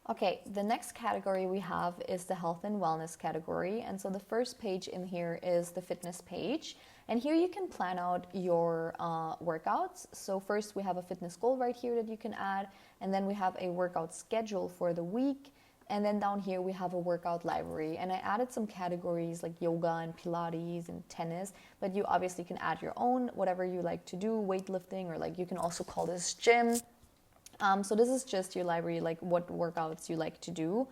Okay, the next category we have is the health and wellness category. And so the first page in here is the fitness page. And here you can plan out your workouts. So first we have a fitness goal right here that you can add. And then we have a workout schedule for the week. And then down here we have a workout library. And I added some categories like yoga and Pilates and tennis. But you obviously can add your own, whatever you like to do, weightlifting, or like you can also call this gym. So this is just your library, like what workouts you like to do.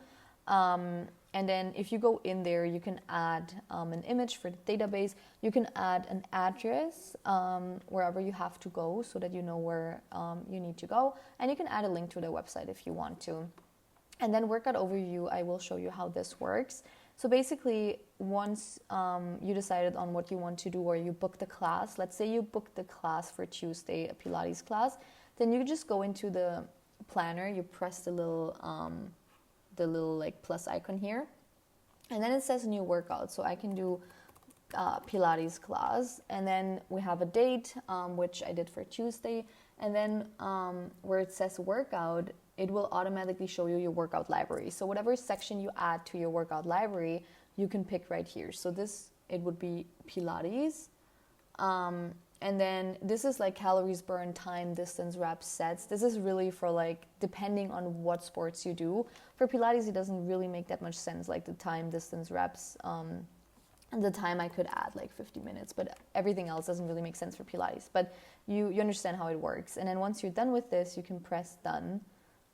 And then if you go in there, you can add an image for the database. You can add an address wherever you have to go so that you know where you need to go. And you can add a link to the website if you want to. And then workout overview, I will show you how this works. So basically, once you decided on what you want to do or you booked the class, let's say you booked the class for Tuesday, a Pilates class, then you just go into the planner, you press the little like plus icon here, and then it says new workout. So I can do Pilates class, and then we have a date, which I did for Tuesday, and then where it says workout, it will automatically show you your workout library. So whatever section you add to your workout library, you can pick right here. So this, it would be Pilates. And then this is like calories burned, time, distance, reps, sets. This is really for like, depending on what sports you do. For Pilates, it doesn't really make that much sense, like the time, distance, reps. And the time I could add like 50 minutes, but everything else doesn't really make sense for Pilates. But you understand how it works. And then once you're done with this, you can press done.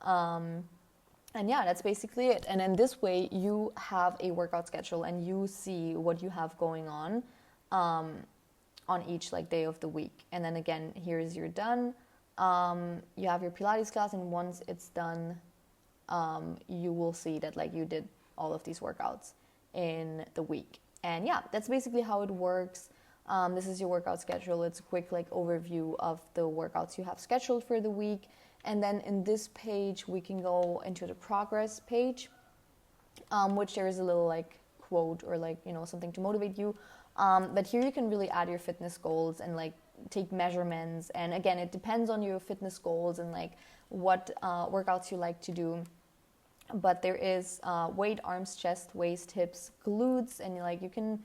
And yeah, that's basically it. And then this way you have a workout schedule and you see what you have going on each like day of the week. And then again, here is your done. You have your Pilates class, and once it's done, you will see that like you did all of these workouts in the week. And yeah, that's basically how it works. This is your workout schedule. It's a quick like overview of the workouts you have scheduled for the week. And then in this page, we can go into the progress page, which there is a little like quote or like, you know, something to motivate you. But here you can really add your fitness goals and like take measurements. And again, it depends on your fitness goals and like what workouts you like to do. But there is weight, arms, chest, waist, hips, glutes, and like you can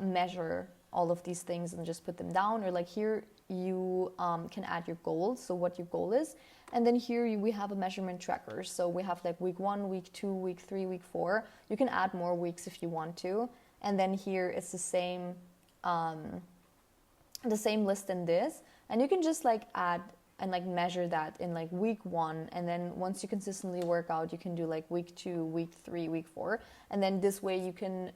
measure all of these things and just put them down. Or like here you can add your goals, so what your goal is. And then here we have a measurement tracker. So we have like week 1, week 2, week 3, week 4. You can add more weeks if you want to. And then here it's the same list in this. And you can just like add and like measure that in like week 1. And then once you consistently work out, you can do like week 2, week 3, week 4. And then this way you can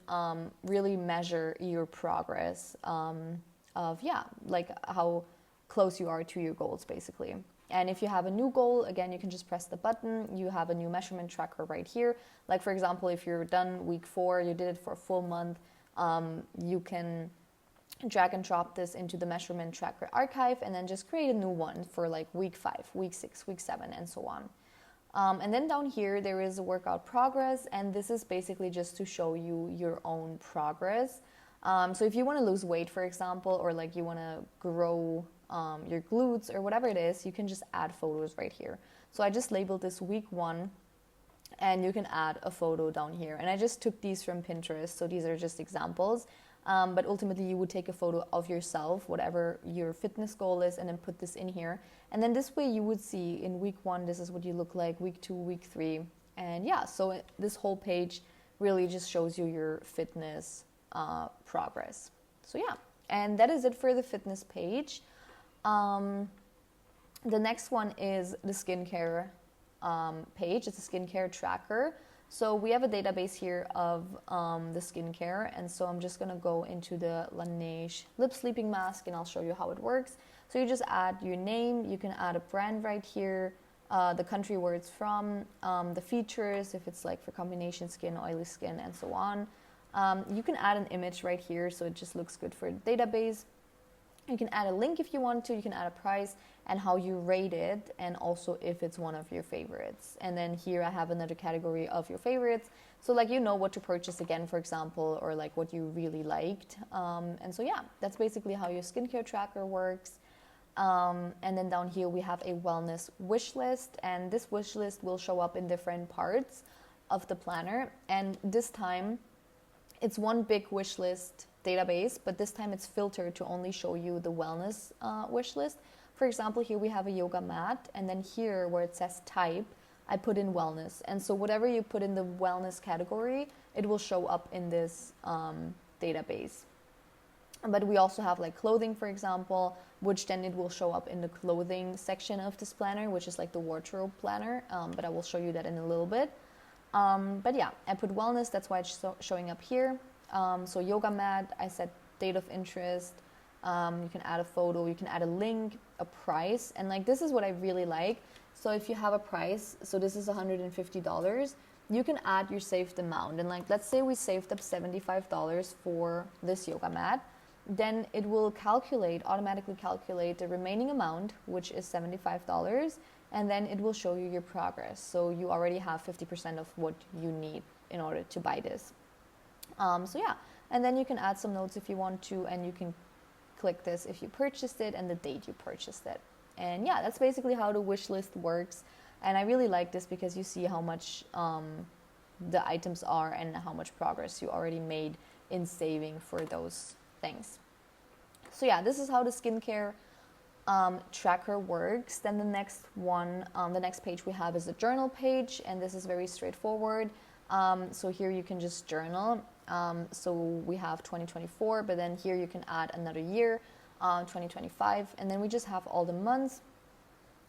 really measure your progress of, yeah, like how close you are to your goals basically. And if you have a new goal, again, you can just press the button. You have a new measurement tracker right here. Like, for example, if you're done week 4, you did it for a full month, you can drag and drop this into the measurement tracker archive and then just create a new one for like week 5, week 6, week 7, and so on. And then down here, there is a workout progress, and this is basically just to show you your own progress. So if you want to lose weight, for example, or like you want to grow your glutes or whatever it is, you can just add photos right here. So I just labeled this week 1, and you can add a photo down here. And I just took these from Pinterest, so these are just examples. But ultimately, you would take a photo of yourself, whatever your fitness goal is, and then put this in here. And then this way you would see in week 1, this is what you look like, week 2, week 3. And yeah, so this whole page really just shows you your fitness progress. So yeah, and that is it for the fitness page. The next one is the skincare page. It's a skincare tracker. So we have a database here of the skincare, and so I'm just gonna go into the Laneige lip sleeping mask, and I'll show you how it works. So you just add your name, you can add a brand right here, the country where it's from, the features, if it's like for combination skin, oily skin, and so on. You can add an image right here, so it just looks good for the database. You can add a link if you want to, you can add a price and how you rate it, and also if it's one of your favorites. And then here I have another category of your favorites. So like you know what to purchase again, for example, or like what you really liked. And so yeah, that's basically how your skincare tracker works. And then down here we have a wellness wish list, and this wish list will show up in different parts of the planner. And this time it's one big wish list database, but this time it's filtered to only show you the wellness wish list. For example, here we have a yoga mat, and then here where it says type, I put in wellness. And so whatever you put in the wellness category, it will show up in this database. But we also have like clothing, for example, which then it will show up in the clothing section of this planner, which is like the wardrobe planner. But I will show you that in a little bit. But yeah, I put wellness, that's why it's showing up here. So yoga mat, I said date of interest. You can add a photo, you can add a link, a price. And like, this is what I really like. So if you have a price, so this is $150, you can add your saved amount. And like, let's say we saved up $75 for this yoga mat. Then it will automatically calculate the remaining amount, which is $75, and then it will show you your progress. So you already have 50% of what you need in order to buy this. So yeah, and then you can add some notes if you want to, and you can click this if you purchased it and the date you purchased it. And yeah, that's basically how the wish list works. And I really like this because you see how much the items are and how much progress you already made in saving for those things. So yeah, this is how the skincare tracker works. Then the next one, the next page we have is the journal page, and this is very straightforward. So here you can just journal. So we have 2024, but then here you can add another year, 2025, and then we just have all the months.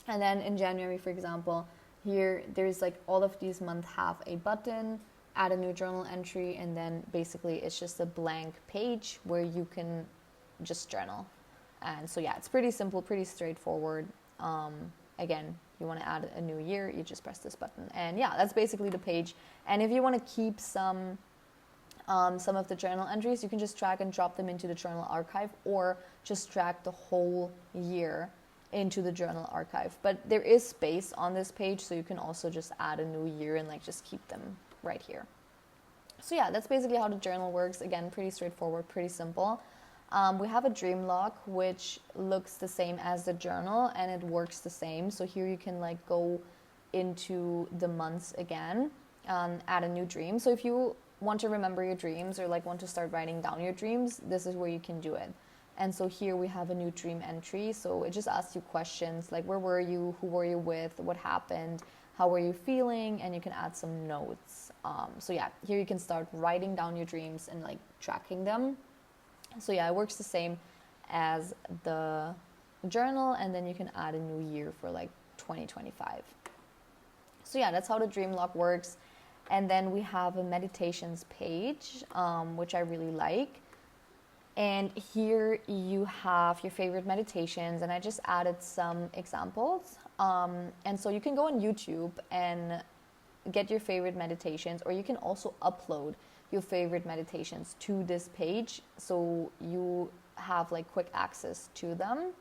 And then in January, for example, here there's like all of these months have a button, add a new journal entry, and then basically it's just a blank page where you can just journal. And so yeah, it's pretty simple, pretty straightforward. Again, you want to add a new year, you just press this button. And yeah, that's basically the page. And if you want to keep some of the journal entries, you can just drag and drop them into the journal archive, or just drag the whole year into the journal archive. But there is space on this page, so you can also just add a new year and like just keep them right here. So yeah, that's basically how the journal works. Again, pretty straightforward, pretty simple. We have a dream log, which looks the same as the journal, and it works the same. So here you can like go into the months again, add a new dream. So if you want to remember your dreams, or like want to start writing down your dreams, this is where you can do it. And so here we have a new dream entry. So it just asks you questions like, where were you, who were you with, what happened, how were you feeling, and you can add some notes. So yeah, here you can start writing down your dreams and like tracking them. So yeah, it works the same as the journal, and then you can add a new year for like 2025. So yeah, that's how the dream log works. And then we have a meditations page, which I really like. And here you have your favorite meditations, and I just added some examples. And so you can go on YouTube and get your favorite meditations, or you can also upload your favorite meditations to this page, so you have like quick access to them.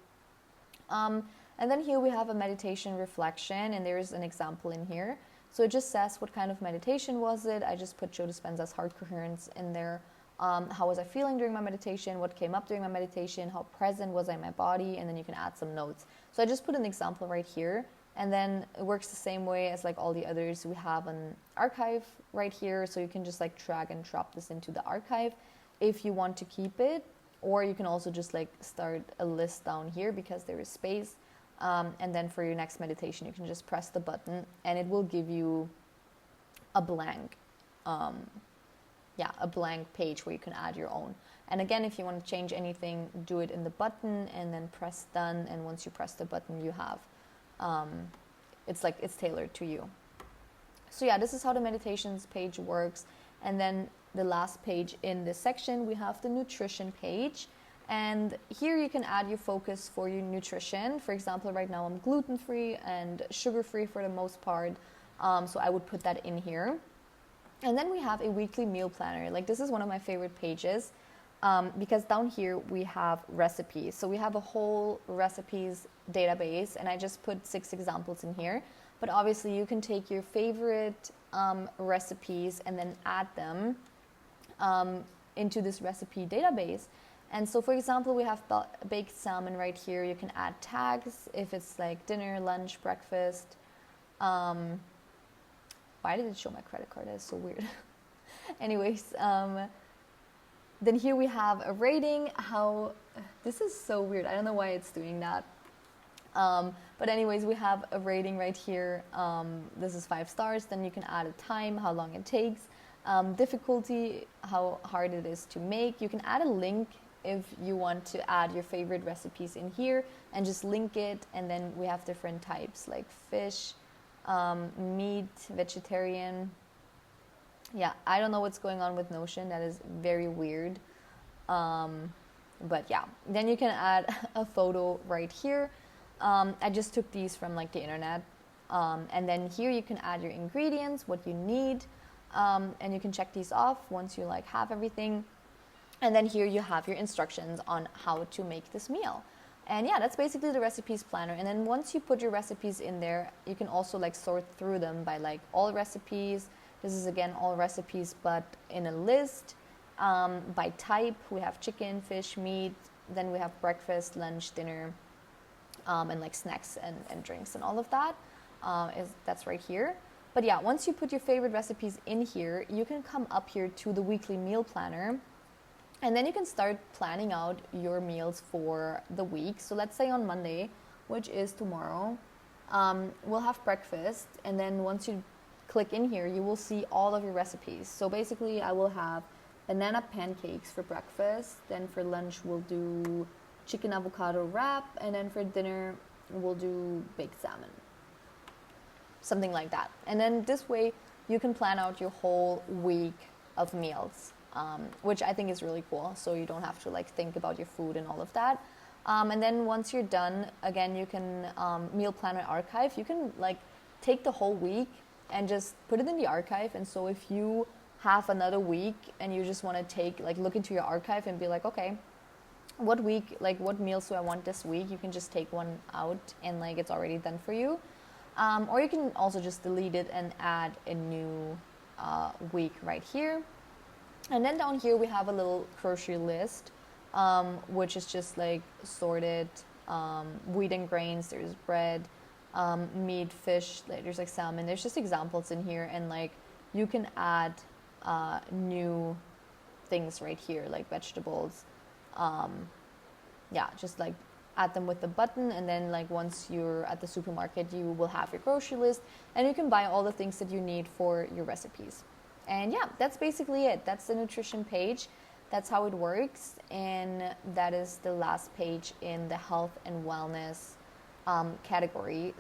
And then here we have a meditation reflection, and there's an example in here. So it just says what kind of meditation was it. I just put Joe Dispenza's Heart Coherence in there. How was I feeling during my meditation? What came up during my meditation? How present was I in my body? And then you can add some notes. So I just put an example right here. And then it works the same way as like all the others. We have an archive right here. So you can just like drag and drop this into the archive if you want to keep it. Or you can also just like start a list down here because there is space. And then for your next meditation, you can just press the button and it will give you a blank, a blank page where you can add your own. And again, if you want to change anything, do it in the button and then press done. And once you press the button, you have, it's tailored to you. So yeah, this is how the meditations page works. And then the last page in this section, we have the nutrition page. And here you can add your focus for your nutrition. For example, right now I'm gluten-free and sugar-free for the most part. So I would put that in here. And then we have a weekly meal planner. Like this is one of my favorite pages because down here we have recipes. So we have a whole recipes database, and I just put 6 examples in here. But obviously you can take your favorite recipes and then add them into this recipe database. And so, for example, we have baked salmon right here. You can add tags if it's like dinner, lunch, breakfast. Why did it show my credit card? That is so weird. Anyways, then here we have a rating. This is so weird. I don't know why it's doing that. But anyways, we have a rating right here. This is 5 stars. Then you can add a time, how long it takes, difficulty, how hard it is to make. You can add a link if you want to add your favorite recipes in here and just link it. And then we have different types like fish, meat, vegetarian. Yeah, I don't know what's going on with Notion. That is very weird. But yeah, then you can add a photo right here. I just took these from like the internet. And then here you can add your ingredients, what you need. And you can check these off once you like have everything. And then here you have your instructions on how to make this meal. And yeah, that's basically the recipes planner. And then once you put your recipes in there, you can also like sort through them by like all recipes. This is again all recipes, but in a list. By type, we have chicken, fish, meat. Then we have breakfast, lunch, dinner, and like snacks and drinks and all of that. That's right here. But yeah, once you put your favorite recipes in here, you can come up here to the weekly meal planner. And then you can start planning out your meals for the week. So let's say on Monday, which is tomorrow, we'll have breakfast. And then once you click in here, you will see all of your recipes. So basically, I will have banana pancakes for breakfast. Then for lunch, we'll do chicken avocado wrap. And then for dinner, we'll do baked salmon. Something like that. And then this way, you can plan out your whole week of meals. Which I think is really cool. So you don't have to like think about your food and all of that. And then once you're done, again, you can meal planner archive. You can like take the whole week and just put it in the archive. And so if you have another week and you just want to take like look into your archive and be like, okay, what meals do I want this week? You can just take one out and like it's already done for you. Or you can also just delete it and add a new week right here. And then down here we have a little grocery list, which is just like sorted wheat and grains. There's bread, meat, fish. There's like salmon. There's just examples in here, and like you can add new things right here, like vegetables. Just like add them with the button, and then like once you're at the supermarket, you will have your grocery list, and you can buy all the things that you need for your recipes. And yeah, that's basically it. That's the nutrition page. That's how it works. And that is the last page in the health and wellness category.